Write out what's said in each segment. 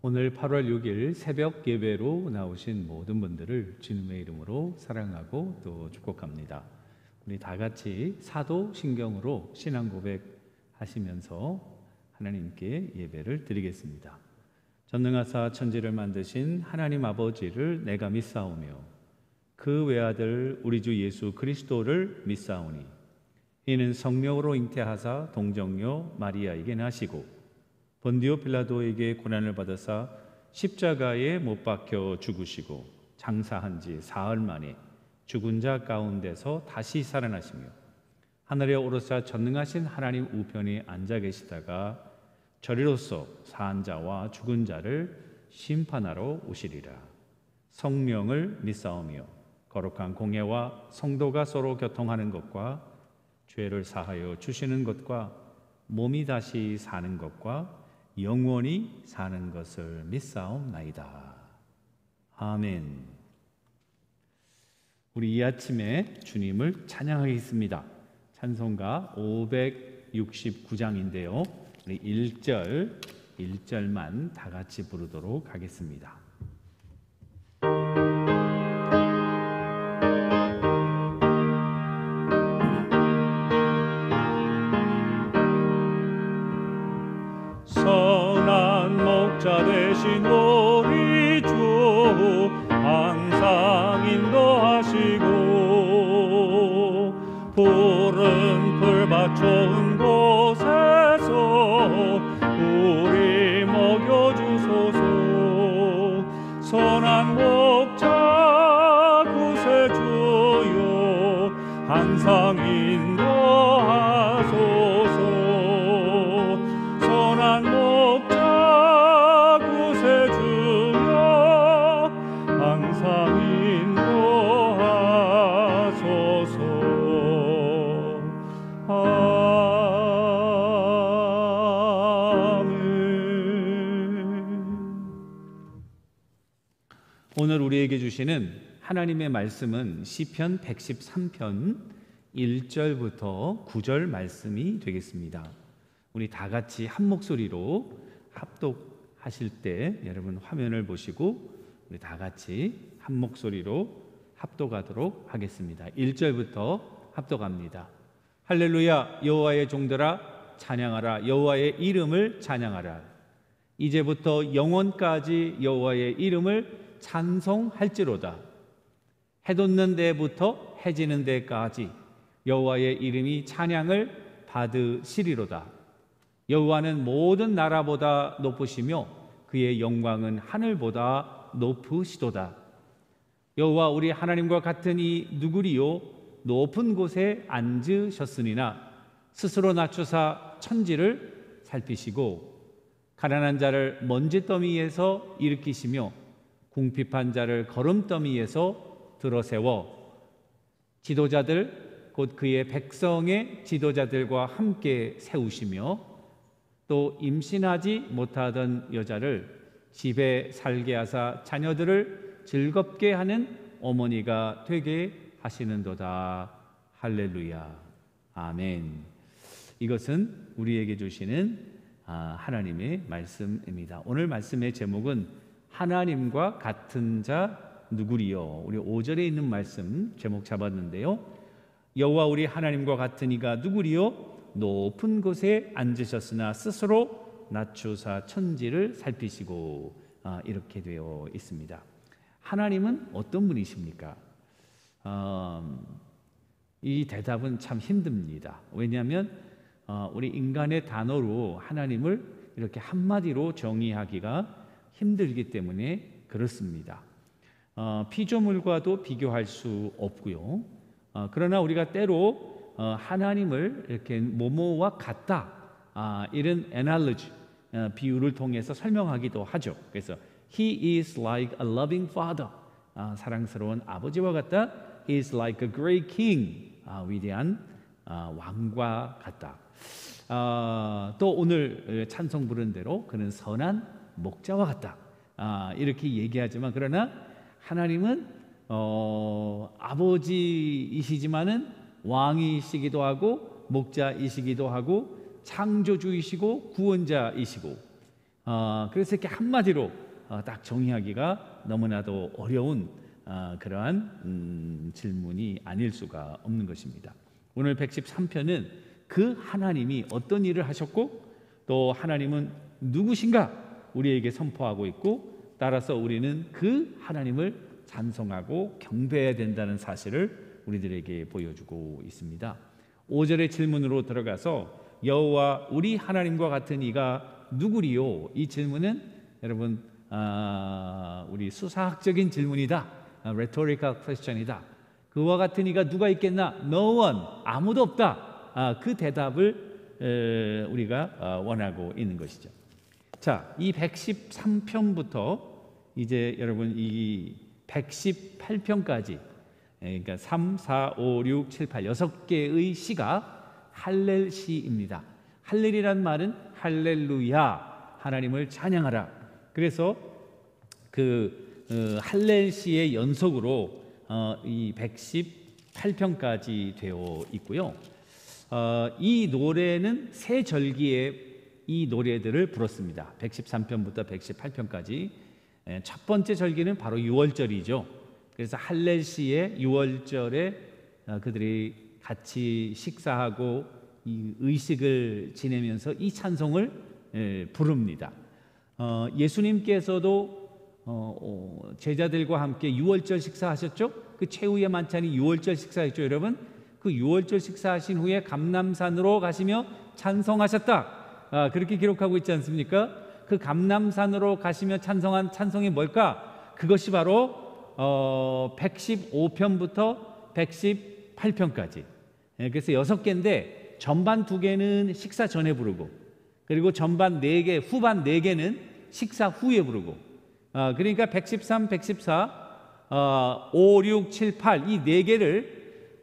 오늘 8월 6일 새벽 예배로 나오신 모든 분들을 주님의 이름으로 사랑하고 또 축복합니다. 우리 다 같이 사도신경으로 신앙 고백하시면서 하나님께 예배를 드리겠습니다. 전능하사 천지를 만드신 하나님 아버지를 내가 믿사오며 그 외아들 우리 주 예수 그리스도를 믿사오니 이는 성령으로 잉태하사 동정녀 마리아에게 나시고 본디오 빌라도에게 고난을 받으사 십자가에 못 박혀 죽으시고 장사한 지 사흘 만에 죽은 자 가운데서 다시 살아나시며 하늘에 오르사 전능하신 하나님 우편에 앉아 계시다가 저리로서 산 자와 죽은 자를 심판하러 오시리라. 성령을 믿사오며 거룩한 공예와 성도가 서로 교통하는 것과 죄를 사하여 주시는 것과 몸이 다시 사는 것과 영원히 사는 것을 믿사옵나이다. 아멘. 우리 이 아침에 주님을 찬양하겠습니다. 찬송가 569장인데요. 우리 1절만 다 같이 부르도록 하겠습니다. 선한 목자 되신 우리 주 항상 인도하시고 푸른 풀밭 좋은 곳에서 우리 먹여주소서. 선한 목자 구세주여 항상 인도하소서. 선한 목자 구세주여 항상 인도하소서. 아멘. 오늘 우리에게 주시는 하나님의 말씀은 시편 113편 1절부터 9절 말씀이 되겠습니다. 우리 다 같이 한 목소리로 합독하실 때 여러분 화면을 보시고 우리 다 같이 한 목소리로 합독하도록 하겠습니다. 1절부터 합독합니다. 할렐루야. 여호와의 종들아 찬양하라. 여호와의 이름을 찬양하라. 이제부터 영원까지 여호와의 이름을 찬송할지로다. 해 돋는 데부터 해 지는 데까지 여호와의 이름이 찬양을 받으시리로다. 여호와는 모든 나라보다 높으시며 그의 영광은 하늘보다 높으시도다. 여호와 우리 하나님과 같은 이 누구리요? 높은 곳에 앉으셨으니나 스스로 낮추사 천지를 살피시고 가난한 자를 먼지더미에서 일으키시며 궁핍한 자를 거름더미에서 들어세워 지도자들 곧 그의 백성의 지도자들과 함께 세우시며 또 임신하지 못하던 여자를 집에 살게 하사 자녀들을 즐겁게 하는 어머니가 되게 하시는도다. 할렐루야. 아멘. 이것은 우리에게 주시는 하나님의 말씀입니다. 오늘 말씀의 제목은 하나님과 같은 자 누구리요? 우리 5절에 있는 말씀 제목 잡았는데요. 여호와 우리 하나님과 같은 이가 누구리요? 높은 곳에 앉으셨으나 스스로 낮추사 천지를 살피시고 이렇게 되어 있습니다. 하나님은 어떤 분이십니까? 이 대답은 참 힘듭니다. 왜냐하면 우리 인간의 단어로 하나님을 이렇게 한마디로 정의하기가 힘들기 때문에 그렇습니다. 피조물과도 비교할 수 없고요. 그러나 우리가 때로 하나님을 이렇게 뭐뭐와 같다 이런 analogy 비유를 통해서 설명하기도 하죠. 그래서 He is like a loving father, 사랑스러운 아버지와 같다. He is like a great king, 위대한 왕과 같다. 또 오늘 찬송 부른 대로 그는 선한 목자와 같다. 이렇게 얘기하지만 그러나 하나님은 아버지이시지만은 왕이시기도 하고 목자이시기도 하고 창조주이시고 구원자이시고 그래서 이렇게 한마디로 딱 정의하기가 너무나도 어려운 그러한 질문이 아닐 수가 없는 것입니다. 오늘 113편은 그 하나님이 어떤 일을 하셨고 또 하나님은 누구신가 우리에게 선포하고 있고, 따라서 우리는 그 하나님을 찬송하고 경배해야 된다는 사실을 우리들에게 보여주고 있습니다. 5절의 질문으로 들어가서 여호와 우리 하나님과 같은 이가 누구리요? 이 질문은 여러분 우리 수사학적인 질문이다. rhetorical question이다. 그와 같은 이가 누가 있겠나? No one, 아무도 없다. 그 대답을 우리가 원하고 있는 것이죠. 자, 이 113편부터 이제 여러분 이 118편까지, 그러니까 3, 4, 5, 6, 7, 8 6개의 시가 할렐 시입니다. 할렐이란 말은 할렐루야, 하나님을 찬양하라. 그래서 그 할렐 시의 연속으로 이 118편까지 되어 있고요. 이 노래는 세 절기에 이 노래들을 불렀습니다. 113편부터 118편까지. 첫 번째 절기는 바로 유월절이죠. 그래서 할렐 시의 유월절에 그들이 같이 식사하고 이 의식을 지내면서 이 찬송을 부릅니다. 예수님께서도 제자들과 함께 유월절 식사하셨죠? 그 최후의 만찬이 유월절 식사였죠, 여러분. 그 유월절 식사하신 후에 감람산으로 가시며 찬송하셨다. 그렇게 기록하고 있지 않습니까? 그 감람산으로 가시며 찬송한 찬송이 뭘까? 그것이 바로 115편부터 118편까지. 그래서 6개인데 전반 2개는 식사 전에 부르고, 그리고 전반 4개, 후반 4개는 식사 후에 부르고, 그러니까 113, 114, 5, 6, 7, 8 이 4개를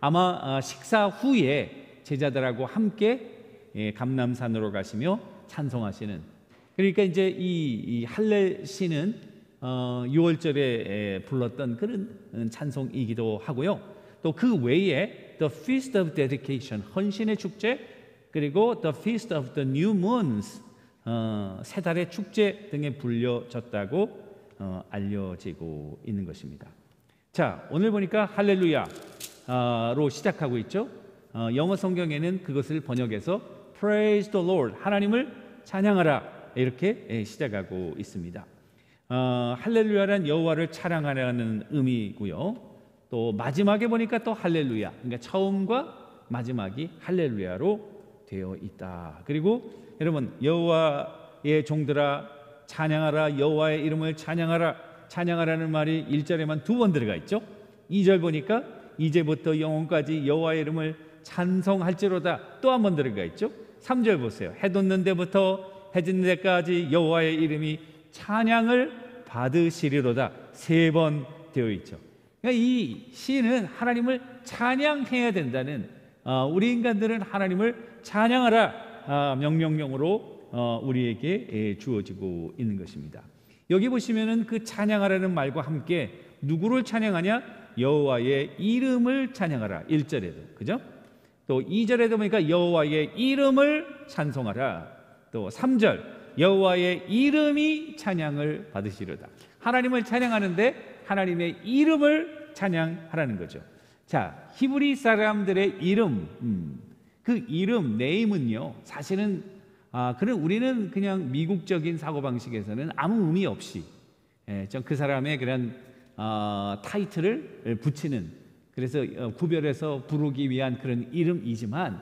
아마 식사 후에 제자들하고 함께 감람산으로 가시며 찬송하시는, 그러니까 이제 이 할렐 시는 6월절에 불렀던 그런 찬송이기도 하고요. 또 그 외에 The Feast of Dedication, 헌신의 축제, 그리고 The Feast of the New Moons, 세 달의 축제 등에 불려졌다고 알려지고 있는 것입니다. 자, 오늘 보니까 할렐루야로 시작하고 있죠. 영어 성경에는 그것을 번역해서 Praise the Lord, 하나님을 찬양하라, 이렇게 시작하고 있습니다. 할렐루야란 여호와를 찬양하라는 의미고요. 또 마지막에 보니까 또 할렐루야, 그러니까 처음과 마지막이 할렐루야로 되어 있다. 그리고 여러분, 여호와의 종들아 찬양하라, 여호와의 이름을 찬양하라, 찬양하라는 말이 1절에만 2번 들어가 있죠. 2절 보니까 이제부터 영원까지 여호와의 이름을 찬송할지로다, 또 한 번 들어가 있죠. 3절 보세요. 해 돋는 데부터 해 지는 데까지 여호와의 이름이 찬양을 받으시리로다, 3번 되어 있죠. 그러니까 이 시는 하나님을 찬양해야 된다는, 우리 인간들은 하나님을 찬양하라 명령령으로 우리에게 주어지고 있는 것입니다. 여기 보시면은 그 찬양하라는 말과 함께 누구를 찬양하냐? 여호와의 이름을 찬양하라. 1절에도, 그죠? 또 2절에도 보니까 여호와의 이름을 찬송하라. 또 3절 여호와의 이름이 찬양을 받으시려다. 하나님을 찬양하는데 하나님의 이름을 찬양하라는 거죠. 자, 히브리 사람들의 이름, 그 이름, 네임은요, 사실은 그런 우리는 그냥 미국적인 사고방식에서는 아무 의미 없이 그 사람의 그런 타이틀을 붙이는, 그래서 구별해서 부르기 위한 그런 이름이지만,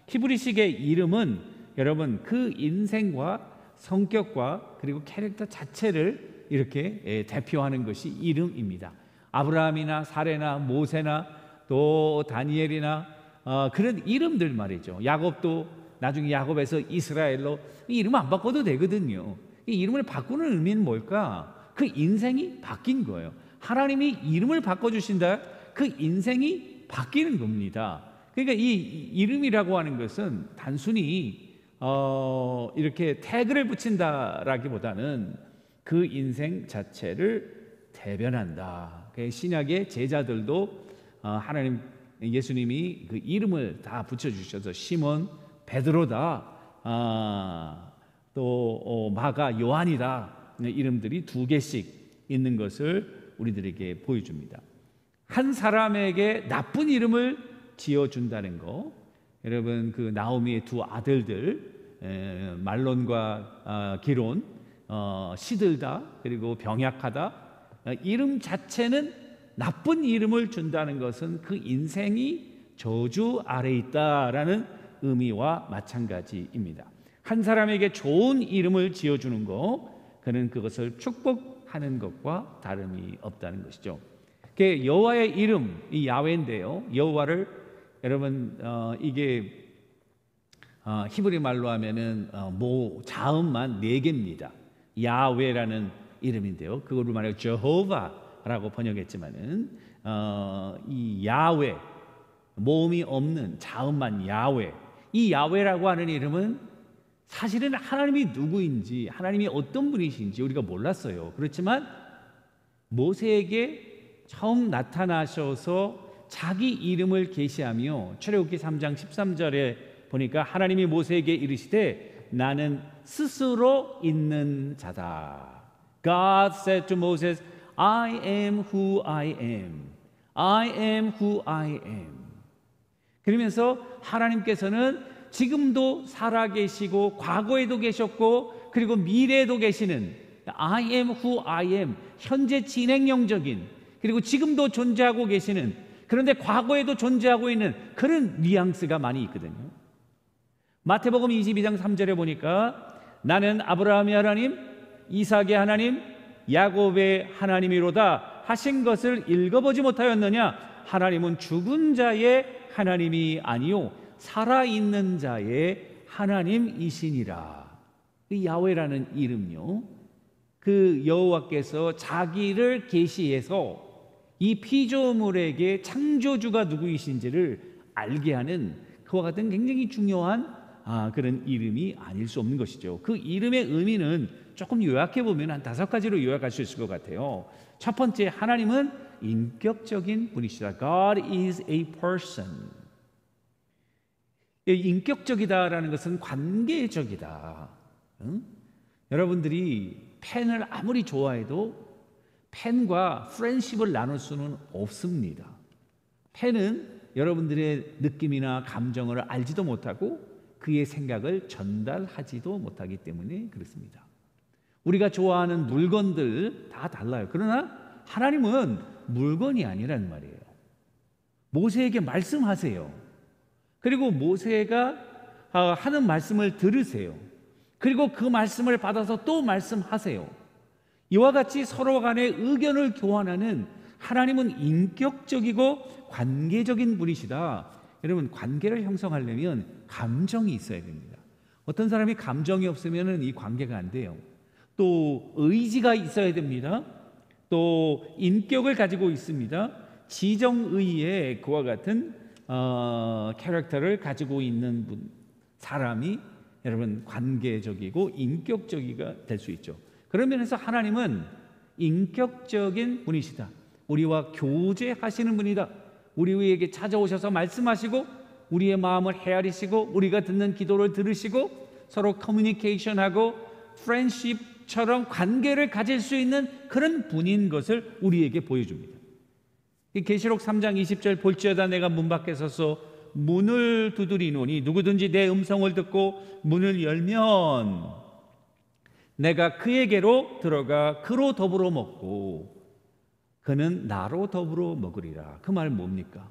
히브리식의 이름은 여러분 그 인생과 성격과 그리고 캐릭터 자체를 이렇게 대표하는 것이 이름입니다. 아브라함이나 사레나 모세나 또 다니엘이나 그런 이름들 말이죠. 야곱도 나중에 야곱에서 이스라엘로, 이 이름 안 바꿔도 되거든요. 이 이름을 바꾸는 의미는 뭘까? 그 인생이 바뀐 거예요. 하나님이 이름을 바꿔주신다, 그 인생이 바뀌는 겁니다. 그러니까 이 이름이라고 하는 것은 단순히 이렇게 태그를 붙인다라기보다는 그 인생 자체를 대변한다. 신약의 제자들도 하나님, 예수님이 그 이름을 다 붙여주셔서 시몬, 베드로다, 또 마가, 요한이라 이름들이 2개씩 있는 것을 우리들에게 보여줍니다. 한 사람에게 나쁜 이름을 지어준다는 거, 여러분 그 나오미의 2 아들들 말론과 기론, 시들다 그리고 병약하다, 이름 자체는 나쁜 이름을 준다는 것은 그 인생이 저주 아래 있다라는 의미와 마찬가지입니다. 한 사람에게 좋은 이름을 지어주는 거, 그는 그것을 축복하는 것과 다름이 없다는 것이죠. 여호와의 이름, 이 야훼인데요, 여호와를 여러분 이게 히브리 말로 하면은 자음만 4개입니다. 야훼라는 이름인데요, 그거를 말해 제호바라고 번역했지만은 이 야훼, 모음이 없는 자음만 야훼, 이 야훼라고 하는 이름은 사실은 하나님이 누구인지, 하나님이 어떤 분이신지 우리가 몰랐어요. 그렇지만 모세에게 처음 나타나셔서 자기 이름을 계시하며 출애굽기 3장 13절에 보니까 하나님이 모세에게 이르시되 나는 스스로 있는 자다. God said to Moses, I am who I am. I am who I am. 그러면서 하나님께서는 지금도 살아계시고 과거에도 계셨고 그리고 미래에도 계시는 I am who I am, 현재 진행형적인, 그리고 지금도 존재하고 계시는, 그런데 과거에도 존재하고 있는 그런 뉘앙스가 많이 있거든요. 마태복음 22장 3절에 보니까 나는 아브라함의 하나님, 이삭의 하나님, 야곱의 하나님이로다 하신 것을 읽어보지 못하였느냐? 하나님은 죽은 자의 하나님이 아니요 살아있는 자의 하나님이시니라. 그 야훼라는 이름요, 그 여호와께서 자기를 계시해서 이 피조물에게 창조주가 누구이신지를 알게 하는 그와 같은 굉장히 중요한 그런 이름이 아닐 수 없는 것이죠. 그 이름의 의미는 조금 요약해 보면 한 5가지로 요약할 수 있을 것 같아요. 첫 번째, 하나님은 인격적인 분이시다. God is a person. 인격적이다라는 것은 관계적이다. 여러분들이 펜을 아무리 좋아해도 펜과 프렌십을 나눌 수는 없습니다. 펜은 여러분들의 느낌이나 감정을 알지도 못하고 그의 생각을 전달하지도 못하기 때문에 그렇습니다. 우리가 좋아하는 물건들 다 달라요. 그러나 하나님은 물건이 아니란 말이에요. 모세에게 말씀하세요. 그리고 모세가 하는 말씀을 들으세요. 그리고 그 말씀을 받아서 또 말씀하세요. 이와 같이 서로 간에 의견을 교환하는 하나님은 인격적이고 관계적인 분이시다. 여러분, 관계를 형성하려면 감정이 있어야 됩니다. 어떤 사람이 감정이 없으면 이 관계가 안 돼요. 또 의지가 있어야 됩니다. 또 인격을 가지고 있습니다. 지정의의 그와 같은 캐릭터를 가지고 있는 사람이 여러분 관계적이고 인격적이가 될 수 있죠. 그런 면에서 하나님은 인격적인 분이시다. 우리와 교제하시는 분이다. 우리에게 찾아오셔서 말씀하시고 우리의 마음을 헤아리시고 우리가 듣는 기도를 들으시고 서로 커뮤니케이션하고 프렌십처럼 관계를 가질 수 있는 그런 분인 것을 우리에게 보여줍니다. 계시록 3장 20절 볼지어다 내가 문 밖에 서서 문을 두드리노니 누구든지 내 음성을 듣고 문을 열면 내가 그에게로 들어가 그로 더불어 먹고 그는 나로 더불어 먹으리라. 그 말 뭡니까?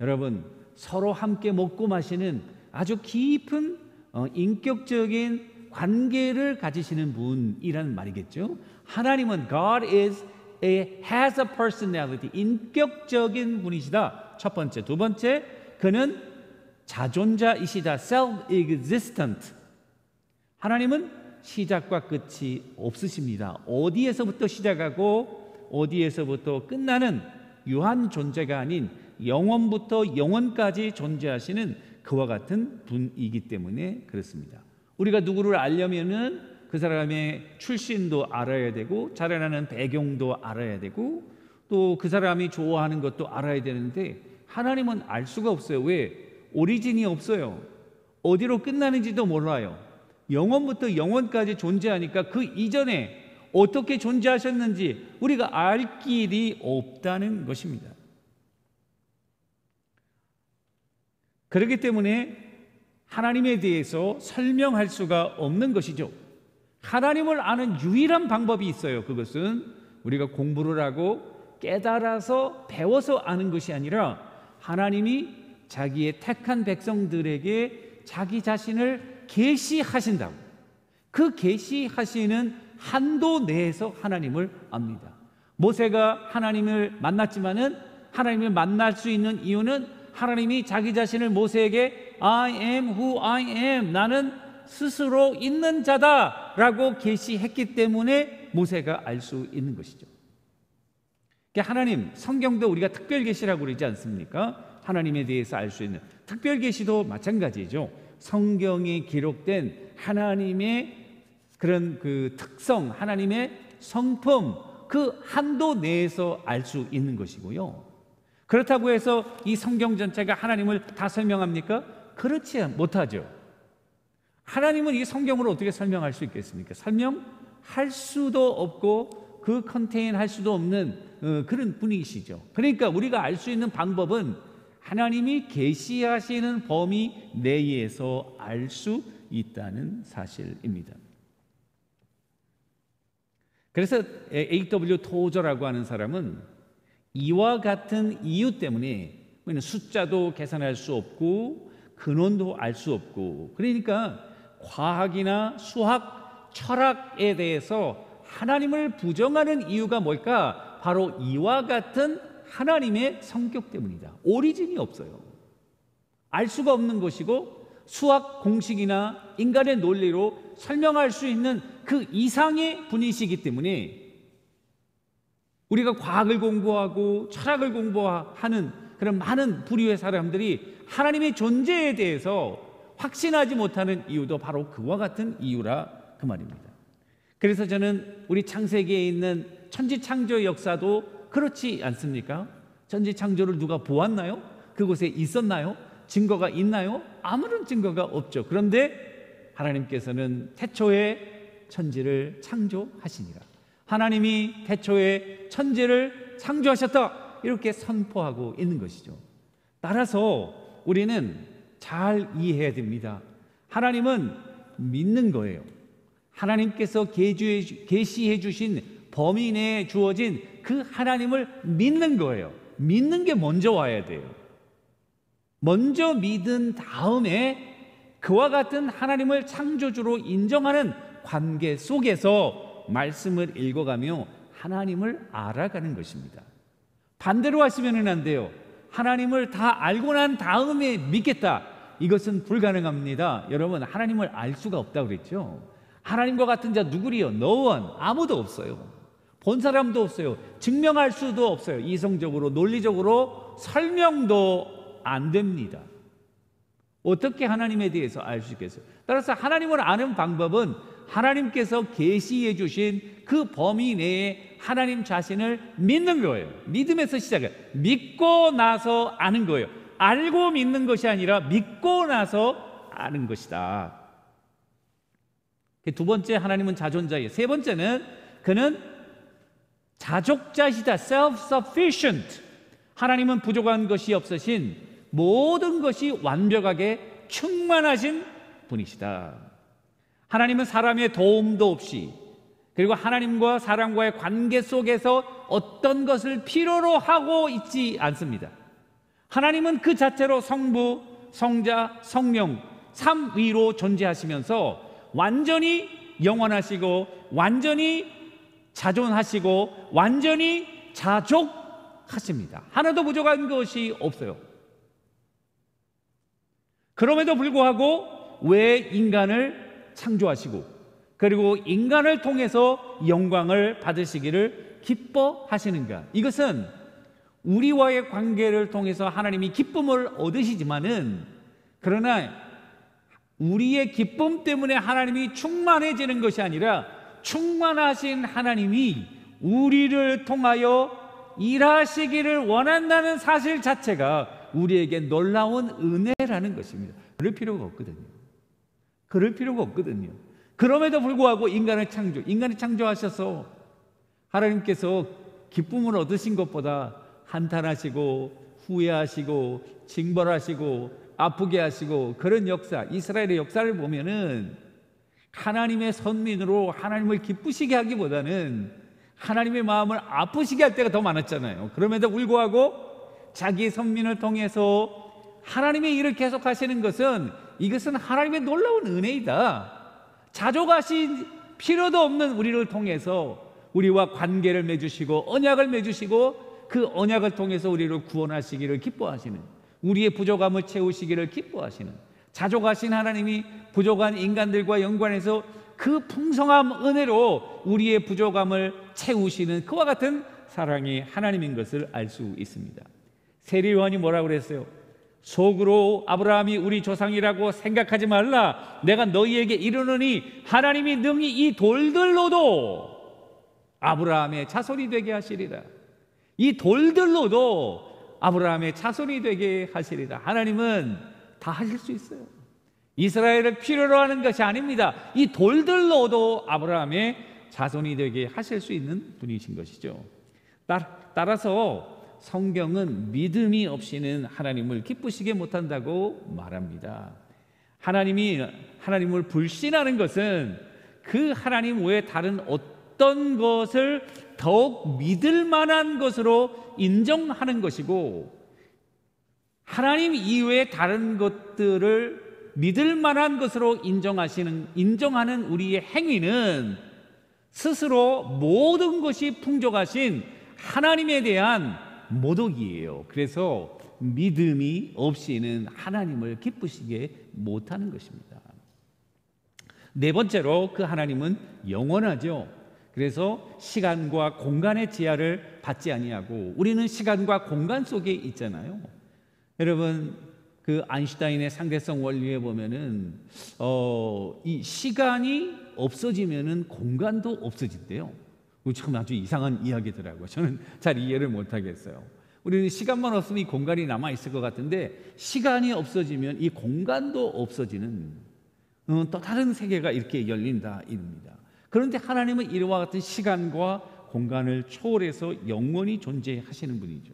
여러분, 서로 함께 먹고 마시는 아주 깊은 인격적인 관계를 가지시는 분이라는 말이겠죠. 하나님은 God has a personality, 인격적인 분이시다. 첫 번째. 두 번째, 그는 자존자이시다. self-existent. 하나님은 시작과 끝이 없으십니다. 어디에서부터 시작하고 어디에서부터 끝나는 유한 존재가 아닌 영원부터 영원까지 존재하시는 그와 같은 분이기 때문에 그렇습니다. 우리가 누구를 알려면은 그 사람의 출신도 알아야 되고 자라나는 배경도 알아야 되고 또 그 사람이 좋아하는 것도 알아야 되는데 하나님은 알 수가 없어요. 왜? 오리진이 없어요. 어디로 끝나는지도 몰라요. 영원부터 영원까지 존재하니까 그 이전에 어떻게 존재하셨는지 우리가 알 길이 없다는 것입니다. 그렇기 때문에 하나님에 대해서 설명할 수가 없는 것이죠. 하나님을 아는 유일한 방법이 있어요. 그것은 우리가 공부를 하고 깨달아서 배워서 아는 것이 아니라 하나님이 자기의 택한 백성들에게 자기 자신을 계시하신다고, 그 계시하시는 한도 내에서 하나님을 압니다. 모세가 하나님을 만났지만은 하나님을 만날 수 있는 이유는 하나님이 자기 자신을 모세에게 I am who I am, 나는 스스로 있는 자다라고 계시했기 때문에 모세가 알 수 있는 것이죠. 하나님, 성경도 우리가 특별 계시라고 그러지 않습니까? 하나님에 대해서 알 수 있는 특별 계시도 마찬가지죠. 성경에 기록된 하나님의 그런 그 특성, 하나님의 성품, 그 한도 내에서 알 수 있는 것이고요. 그렇다고 해서 이 성경 전체가 하나님을 다 설명합니까? 그렇지 못하죠. 하나님은 이 성경으로 어떻게 설명할 수 있겠습니까? 설명할 수도 없고 그 컨테인할 수도 없는 그런 분이시죠. 그러니까 우리가 알 수 있는 방법은 하나님이 계시하시는 범위 내에서 알 수 있다는 사실입니다. 그래서 A.W. 토저라고 하는 사람은 이와 같은 이유 때문에 숫자도 계산할 수 없고 근원도 알 수 없고, 그러니까 과학이나 수학, 철학에 대해서 하나님을 부정하는 이유가 뭘까? 바로 이와 같은 하나님의 성격 때문이다. 오리진이 없어요. 알 수가 없는 것이고 수학 공식이나 인간의 논리로 설명할 수 있는 그 이상의 분이시기 때문에 우리가 과학을 공부하고 철학을 공부하는 그런 많은 부류의 사람들이 하나님의 존재에 대해서 확신하지 못하는 이유도 바로 그와 같은 이유라 그 말입니다. 그래서 저는 우리 창세기에 있는 천지창조의 역사도 그렇지 않습니까? 천지창조를 누가 보았나요? 그곳에 있었나요? 증거가 있나요? 아무런 증거가 없죠. 그런데 하나님께서는 태초에 천지를 창조하시니라. 하나님이 태초에 천지를 창조하셨다, 이렇게 선포하고 있는 것이죠. 따라서 우리는 잘 이해해야 됩니다. 하나님은 믿는 거예요. 하나님께서 계시해 주신 범위 내에 주어진 그 하나님을 믿는 거예요. 믿는 게 먼저 와야 돼요. 먼저 믿은 다음에 그와 같은 하나님을 창조주로 인정하는 관계 속에서 말씀을 읽어가며 하나님을 알아가는 것입니다. 반대로 하시면 안 돼요. 하나님을 다 알고 난 다음에 믿겠다, 이것은 불가능합니다. 여러분, 하나님을 알 수가 없다고 그랬죠. 하나님과 같은 자 누구리요? No one, 아무도 없어요. 본 사람도 없어요. 증명할 수도 없어요. 이성적으로, 논리적으로 설명도 안 됩니다. 어떻게 하나님에 대해서 알 수 있겠어요? 따라서 하나님을 아는 방법은 하나님께서 계시해 주신 그 범위 내에 하나님 자신을 믿는 거예요. 믿음에서 시작해요. 믿고 나서 아는 거예요. 알고 믿는 것이 아니라 믿고 나서 아는 것이다. 두 번째, 하나님은 자존자예요. 세 번째는 그는 자족자시다. self-sufficient. 하나님은 부족한 것이 없으신, 모든 것이 완벽하게 충만하신 분이시다. 하나님은 사람의 도움도 없이, 그리고 하나님과 사람과의 관계 속에서 어떤 것을 필요로 하고 있지 않습니다. 하나님은 그 자체로 성부, 성자, 성령, 삼위로 존재하시면서 완전히 영원하시고 완전히 자존하시고 완전히 자족하십니다. 하나도 부족한 것이 없어요. 그럼에도 불구하고 왜 인간을 창조하시고 그리고 인간을 통해서 영광을 받으시기를 기뻐하시는가? 이것은 우리와의 관계를 통해서 하나님이 기쁨을 얻으시지만은, 그러나 우리의 기쁨 때문에 하나님이 충만해지는 것이 아니라 충만하신 하나님이 우리를 통하여 일하시기를 원한다는 사실 자체가 우리에게 놀라운 은혜라는 것입니다. 그럴 필요가 없거든요. 그럴 필요가 없거든요. 그럼에도 불구하고 인간을 창조하셔서 하나님께서 기쁨을 얻으신 것보다 한탄하시고 후회하시고 징벌하시고 아프게 하시고 그런 역사, 이스라엘의 역사를 보면은 하나님의 선민으로 하나님을 기쁘시게 하기보다는 하나님의 마음을 아프시게 할 때가 더 많았잖아요. 그럼에도 불구하고 자기 선민을 통해서 하나님의 일을 계속 하시는 것은 이것은 하나님의 놀라운 은혜이다. 자족하신 필요도 없는 우리를 통해서 우리와 관계를 맺으시고 언약을 맺으시고 그 언약을 통해서 우리를 구원하시기를 기뻐하시는, 우리의 부족함을 채우시기를 기뻐하시는, 자족하신 하나님이 부족한 인간들과 연관해서 그 풍성한 은혜로 우리의 부족함을 채우시는 그와 같은 사랑이 하나님인 것을 알 수 있습니다. 세례 요한이 뭐라고 그랬어요? 속으로 아브라함이 우리 조상이라고 생각하지 말라. 내가 너희에게 이르노니 하나님이 능히 이 돌들로도 아브라함의 자손이 되게 하시리라. 이 돌들로도 아브라함의 자손이 되게 하시리라. 하나님은 다 하실 수 있어요. 이스라엘을 필요로 하는 것이 아닙니다. 이 돌들로도 아브라함의 자손이 되게 하실 수 있는 분이신 것이죠. 따라서 성경은 믿음이 없이는 하나님을 기쁘시게 못한다고 말합니다. 하나님을 불신하는 것은 그 하나님 외에 다른 어떤 것을 더욱 믿을 만한 것으로 인정하는 것이고, 하나님 이외의 다른 것들을 믿을 만한 것으로 인정하는 우리의 행위는 스스로 모든 것이 풍족하신 하나님에 대한 모독이에요. 그래서 믿음이 없이는 하나님을 기쁘시게 못하는 것입니다. 네 번째로 그 하나님은 영원하죠. 그래서 시간과 공간의 제한을 받지 아니하고, 우리는 시간과 공간 속에 있잖아요. 여러분, 그 아인슈타인의 상대성 원리에 보면은 이 시간이 없어지면은 공간도 없어진대요. 참 아주 이상한 이야기더라고요. 저는 잘 이해를 못하겠어요. 우리는 시간만 없으면 이 공간이 남아 있을 것 같은데, 시간이 없어지면 이 공간도 없어지는 또 다른 세계가 이렇게 열린다 이겁니다. 그런데 하나님은 이와 같은 시간과 공간을 초월해서 영원히 존재하시는 분이죠.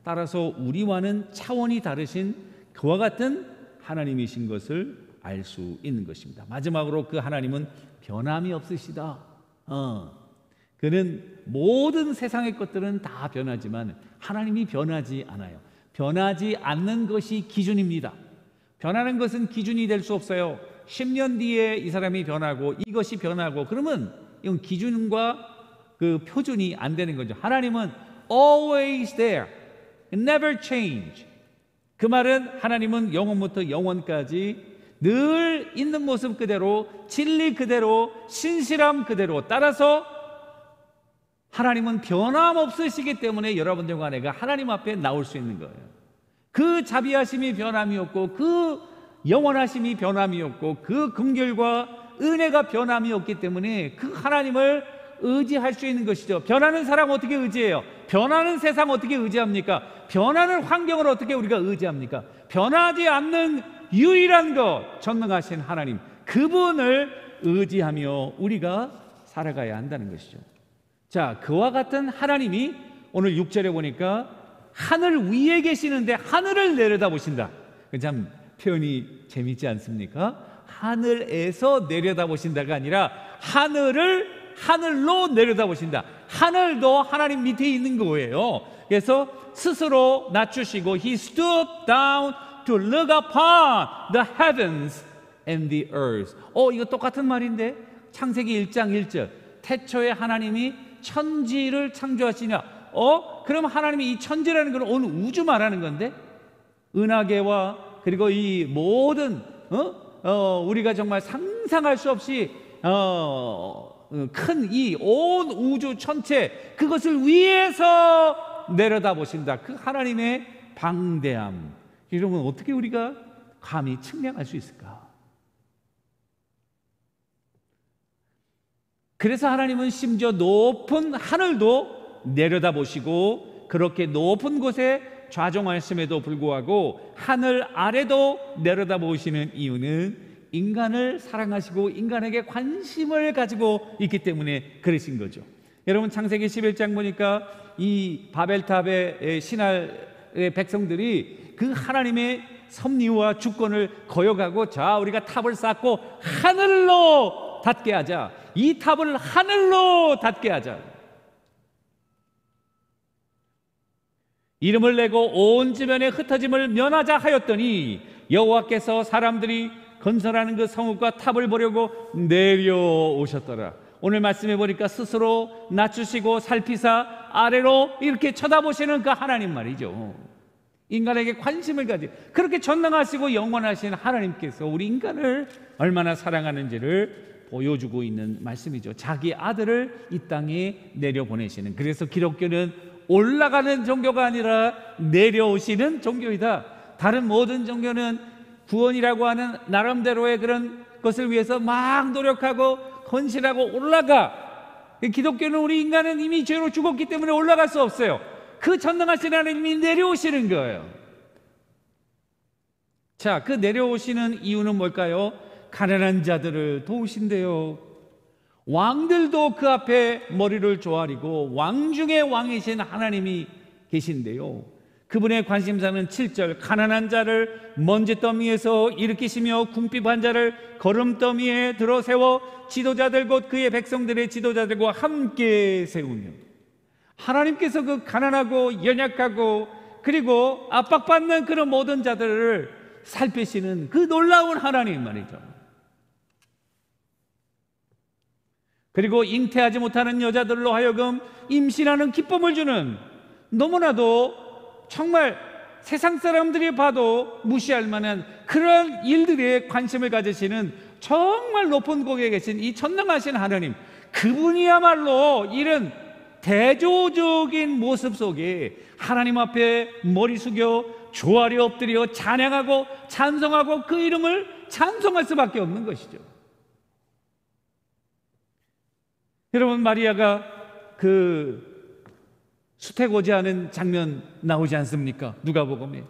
따라서 우리와는 차원이 다르신 그와 같은 하나님이신 것을 알 수 있는 것입니다. 마지막으로 그 하나님은 변함이 없으시다. 그는 모든 세상의 것들은 다 변하지만 하나님이 변하지 않아요. 변하지 않는 것이 기준입니다. 변하는 것은 기준이 될 수 없어요. 10년 뒤에 이 사람이 변하고 이것이 변하고 그러면 이건 기준과 그 표준이 안 되는 거죠. 하나님은 always there, never change. 그 말은 하나님은 영원부터 영원까지 늘 있는 모습 그대로, 진리 그대로, 신실함 그대로, 따라서 하나님은 변함없으시기 때문에 여러분들과 내가 하나님 앞에 나올 수 있는 거예요. 그 자비하심이 변함이 없고, 그 영원하심이 변함이 없고, 그 긍휼과 은혜가 변함이 없기 때문에 그 하나님을 의지할 수 있는 것이죠. 변하는 사람 어떻게 의지해요? 변하는 세상 어떻게 의지합니까? 변하는 환경을 어떻게 우리가 의지합니까? 변하지 않는 유일한 것, 전능하신 하나님, 그분을 의지하며 우리가 살아가야 한다는 것이죠. 자, 그와 같은 하나님이 오늘 6절에 보니까 하늘 위에 계시는데 하늘을 내려다보신다. 참 표현이 재밌지 않습니까? 하늘에서 내려다보신다가 아니라 하늘로 내려다보신다. 하늘도 하나님 밑에 있는 거예요. 그래서 스스로 낮추시고 He stooped down to look upon the heavens and the earth. 이거 똑같은 말인데, 창세기 1장 1절 태초에 하나님이 천지를 창조하시냐. 그럼 하나님이 이 천지라는 건 온 우주 말하는 건데, 은하계와 그리고 이 모든 우리가 정말 상상할 수 없이 큰 이 온 우주 전체, 그것을 위에서 내려다보신다. 그 하나님의 방대함, 이러면 어떻게 우리가 감히 측량할 수 있을까? 그래서 하나님은 심지어 높은 하늘도 내려다보시고, 그렇게 높은 곳에 좌정하심에도 불구하고 하늘 아래도 내려다보시는 이유는 인간을 사랑하시고 인간에게 관심을 가지고 있기 때문에 그러신 거죠. 여러분 창세기 11장 보니까 이 바벨탑의 신할의 백성들이 그 하나님의 섭리와 주권을 거역하고, 자 우리가 탑을 쌓고 하늘로 닿게 하자, 이 탑을 하늘로 닿게 하자, 이름을 내고 온 주변의 흩어짐을 면하자 하였더니 여호와께서 사람들이 건설하는 그 성읍과 탑을 보려고 내려오셨더라. 오늘 말씀해 보니까 스스로 낮추시고 살피사 아래로 이렇게 쳐다보시는 그 하나님 말이죠. 인간에게 관심을 가지고 그렇게 전능하시고 영원하신 하나님께서 우리 인간을 얼마나 사랑하는지를 보여주고 있는 말씀이죠. 자기 아들을 이 땅에 내려보내시는, 그래서 기독교는 올라가는 종교가 아니라 내려오시는 종교이다. 다른 모든 종교는 구원이라고 하는 나름대로의 그런 것을 위해서 막 노력하고 헌신하고 올라가. 기독교는 우리 인간은 이미 죄로 죽었기 때문에 올라갈 수 없어요. 그 전능하신 하나님이 내려오시는 거예요. 자, 그 내려오시는 이유는 뭘까요? 가난한 자들을 도우신대요. 왕들도 그 앞에 머리를 조아리고 왕 중에 왕이신 하나님이 계신데요, 그분의 관심사는 7절, 가난한 자를 먼지더미에서 일으키시며 궁핍한 자를 거름더미에 들어 세워 지도자들 곧 그의 백성들의 지도자들과 함께 세우며, 하나님께서 그 가난하고 연약하고 그리고 압박받는 그런 모든 자들을 살피시는 그 놀라운 하나님 말이죠. 그리고 잉태하지 못하는 여자들로 하여금 임신하는 기쁨을 주는, 너무나도 정말 세상 사람들이 봐도 무시할 만한 그런 일들에 관심을 가지시는 정말 높은 곳에 계신 이 전능하신 하나님, 그분이야말로 이런 대조적인 모습 속에 하나님 앞에 머리 숙여 조아리 엎드려 찬양하고 찬송하고 그 이름을 찬송할 수밖에 없는 것이죠. 여러분, 마리아가 그 수태고지 하는 장면 나오지 않습니까? 누가복음에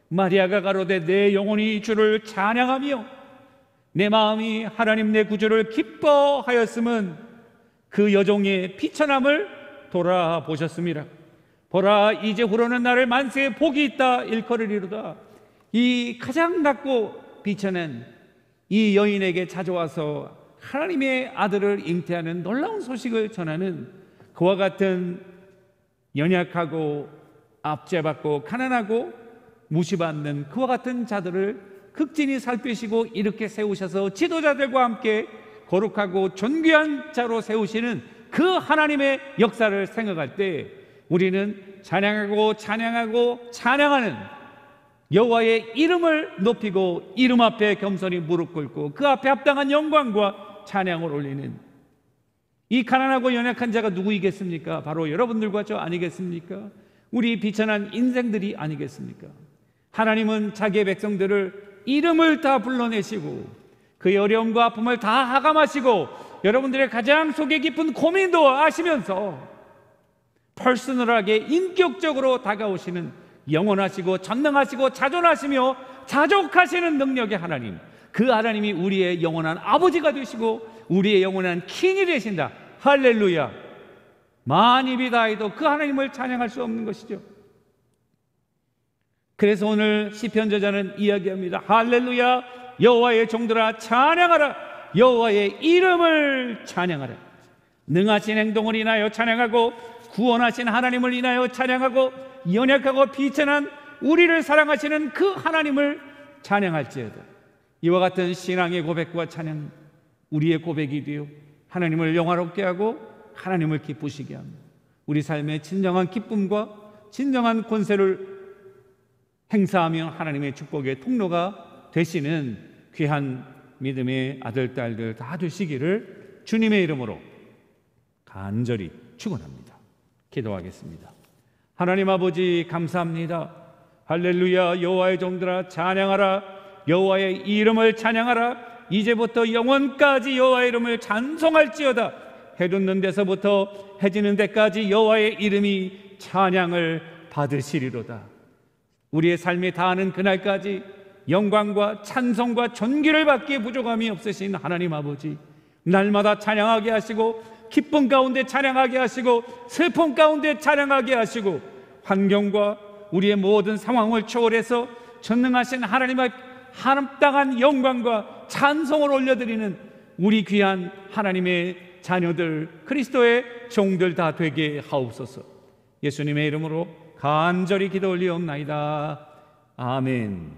마리아가 가로되 내 영혼이 주를 찬양하며 내 마음이 하나님 내 구주를 기뻐하였음은 그 여종의 비천함을 돌아보셨습니다. 보라, 이제 후로는 나를 만세에 복이 있다 일컬으리로다. 이 가장 낮고 비천한 이 여인에게 찾아와서 하나님의 아들을 잉태하는 놀라운 소식을 전하는 그와 같은 연약하고 압제받고 가난하고 무시받는 그와 같은 자들을 극진히 살피시고 이렇게 세우셔서 지도자들과 함께 거룩하고 존귀한 자로 세우시는 그 하나님의 역사를 생각할 때 우리는 찬양하고 찬양하고 찬양하는 여호와의 이름을 높이고 이름 앞에 겸손히 무릎 꿇고 그 앞에 합당한 영광과 찬양을 올리는 이 가난하고 연약한 자가 누구이겠습니까? 바로 여러분들과 저 아니겠습니까? 우리 비천한 인생들이 아니겠습니까? 하나님은 자기의 백성들을 이름을 다 불러내시고 그의 어려움과 아픔을 다 하감하시고 여러분들의 가장 속에 깊은 고민도 아시면서 퍼스널하게 인격적으로 다가오시는 영원하시고 전능하시고 자존하시며 자족하시는 능력의 하나님, 그 하나님이 우리의 영원한 아버지가 되시고 우리의 영원한 킹이 되신다. 할렐루야. 만입이 다해도 그 하나님을 찬양할 수 없는 것이죠. 그래서 오늘 시편 저자는 이야기합니다. 할렐루야, 여호와의 종들아 찬양하라. 여호와의 이름을 찬양하라. 능하신 행동을 인하여 찬양하고 구원하신 하나님을 인하여 찬양하고 연약하고 비천한 우리를 사랑하시는 그 하나님을 찬양할지어다. 이와 같은 신앙의 고백과 찬양, 우리의 고백이 되어 하나님을 영화롭게 하고 하나님을 기쁘시게 합니다. 우리 삶의 진정한 기쁨과 진정한 권세를 행사하며 하나님의 축복의 통로가 되시는 귀한 믿음의 아들, 딸들 다 되시기를 주님의 이름으로 간절히 축원합니다. 기도하겠습니다. 하나님 아버지 감사합니다. 할렐루야, 여호와의 종들아 찬양하라. 여호와의 이름을 찬양하라. 이제부터 영원까지 여호와의 이름을 찬송할지어다. 해 돋는 데서부터 해 지는 데까지 여호와의 이름이 찬양을 받으시리로다. 우리의 삶에 다하는 그날까지 영광과 찬송과 존귀를 받기에 부족함이 없으신 하나님 아버지, 날마다 찬양하게 하시고 기쁨 가운데 찬양하게 하시고 슬픔 가운데 찬양하게 하시고 환경과 우리의 모든 상황을 초월해서 전능하신 하나님의 합당한 영광과 찬송을 올려드리는 우리 귀한 하나님의 자녀들, 그리스도의 종들 다 되게 하옵소서. 예수님의 이름으로 간절히 기도 올리옵나이다. 아멘.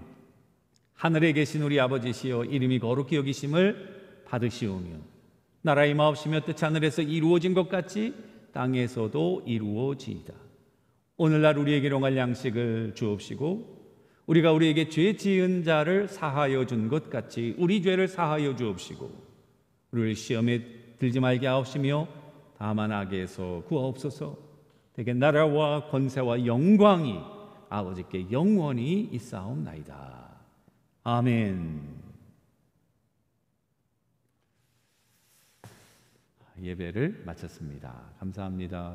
하늘에 계신 우리 아버지시여, 이름이 거룩히 여기심을 받으시오며 나라의 마옵시며 뜻 하늘에서 이루어진 것 같이 땅에서도 이루어지이다. 오늘날 우리에게 일용할 양식을 주옵시고 우리가 우리에게 죄 지은 자를 사하여 준 것 같이 우리 죄를 사하여 주옵시고 우리를 시험에 들지 말게 하옵시며 다만 악에서 구하옵소서. 되게 나라와 권세와 영광이 아버지께 영원히 있사옵나이다. 아멘. 예배를 마쳤습니다. 감사합니다.